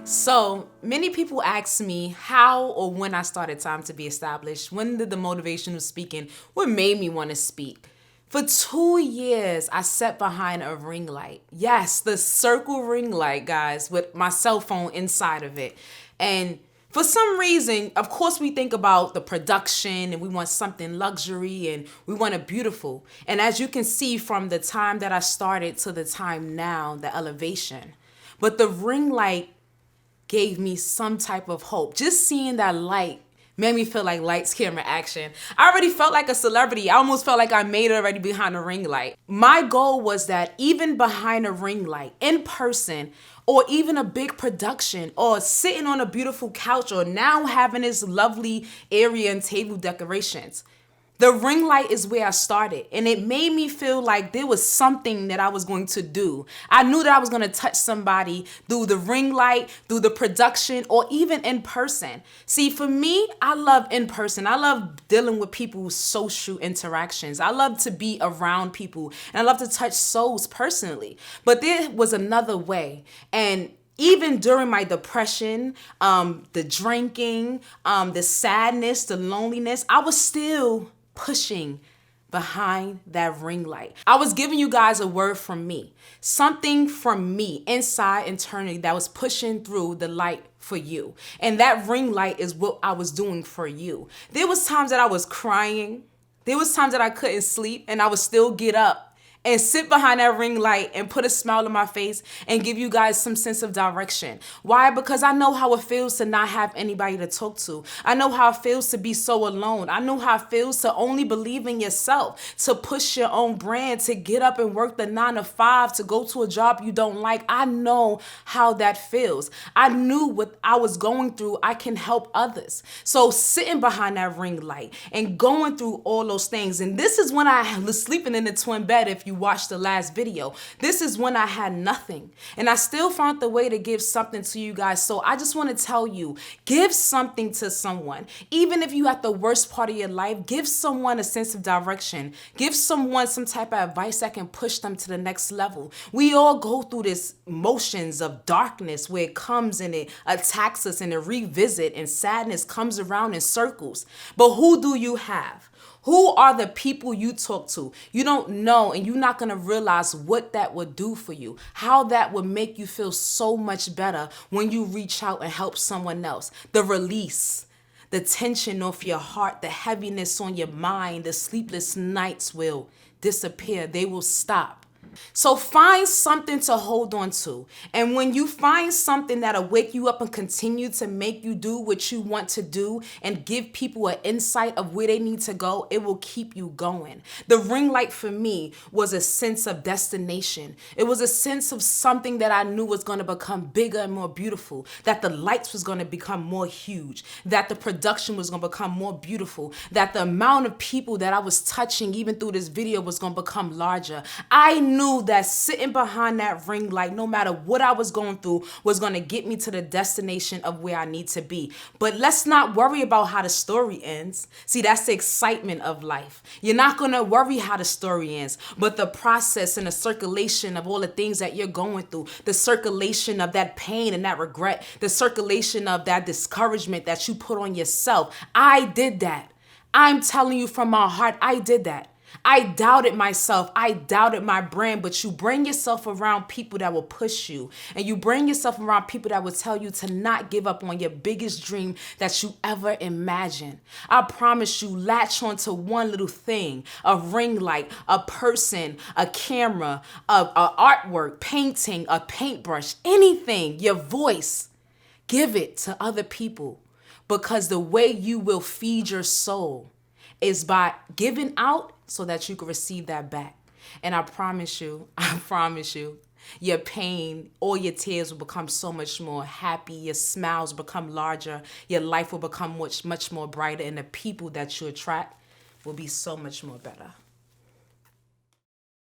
So many people ask me how or when I started Time to Be Established. When did the motivational speaking, what made me want to speak? For 2 years, I sat behind a ring light. Yes, the circle ring light, guys, with my cell phone inside of it. And for some reason, of course, we think about the production and we want something luxury and we want it beautiful. And as you can see from the time that I started to the time now, the elevation. But the ring light gave me some type of hope. Just seeing that light made me feel like lights, camera, action. I already felt like a celebrity. I almost felt like I made it already behind a ring light. My goal was that even behind a ring light, in person, or even a big production, or sitting on a beautiful couch, or now having this lovely area and table decorations, the ring light is where I started, and it made me feel like there was something that I was going to do. I knew that I was going to touch somebody through the ring light, through the production, or even in person. See, for me, I love in person. I love dealing with people's social interactions. I love to be around people, and I love to touch souls personally. But there was another way, and even during my depression, the drinking, the sadness, the loneliness, I was still pushing behind that ring light. I was giving you guys a word from me, something from me inside internally that was pushing through the light for you. And that ring light is what I was doing for you. There was times that I was crying. There was times that I couldn't sleep and I would still get up and sit behind that ring light and put a smile on my face and give you guys some sense of direction. Why? Because I know how it feels to not have anybody to talk to. I know how it feels to be so alone. I know how it feels to only believe in yourself, to push your own brand, to get up and work the 9 to 5, to go to a job you don't like. I know how that feels. I knew what I was going through. I can help others. So sitting behind that ring light and going through all those things. And this is when I was sleeping in the twin bed. If you watched the last video, this is when I had nothing, and I still found the way to give something to you guys. So I just want to tell you, give something to someone. Even if you at the worst part of your life, give someone a sense of direction. Give someone some type of advice that can push them to the next level. We all go through this motions of darkness where it comes and it attacks us and it revisit, and sadness comes around in circles. But who do you have? Who are the people you talk to? You don't know, and you're not going to realize what that would do for you, how that would make you feel so much better when you reach out and help someone else. The release, the tension off your heart, the heaviness on your mind, the sleepless nights will disappear. They will stop. So find something to hold on to. And when you find something that'll wake you up and continue to make you do what you want to do and give people an insight of where they need to go, it will keep you going. The ring light for me was a sense of destination. It was a sense of something that I knew was going to become bigger and more beautiful, that the lights was going to become more huge, that the production was going to become more beautiful, that the amount of people that I was touching even through this video was going to become larger. I knew that sitting behind that ring light, no matter what I was going through, was going to get me to the destination of where I need to be. But let's not worry about how the story ends. See, that's the excitement of life. You're not going to worry how the story ends, but the process and the circulation of all the things that you're going through, the circulation of that pain and that regret, the circulation of that discouragement that you put on yourself. I did that. I'm telling you from my heart, I did that. I doubted myself. I doubted my brand, but you bring yourself around people that will push you, and you bring yourself around people that will tell you to not give up on your biggest dream that you ever imagined. I promise you, latch on to one little thing, a ring light, a person, a camera, a artwork, painting, a paintbrush, anything, your voice. Give it to other people, because the way you will feed your soul is by giving out so that you can receive that back. And I promise you, your pain, all your tears will become so much more happy. Your smiles become larger. Your life will become much more brighter. And the people that you attract will be so much more better.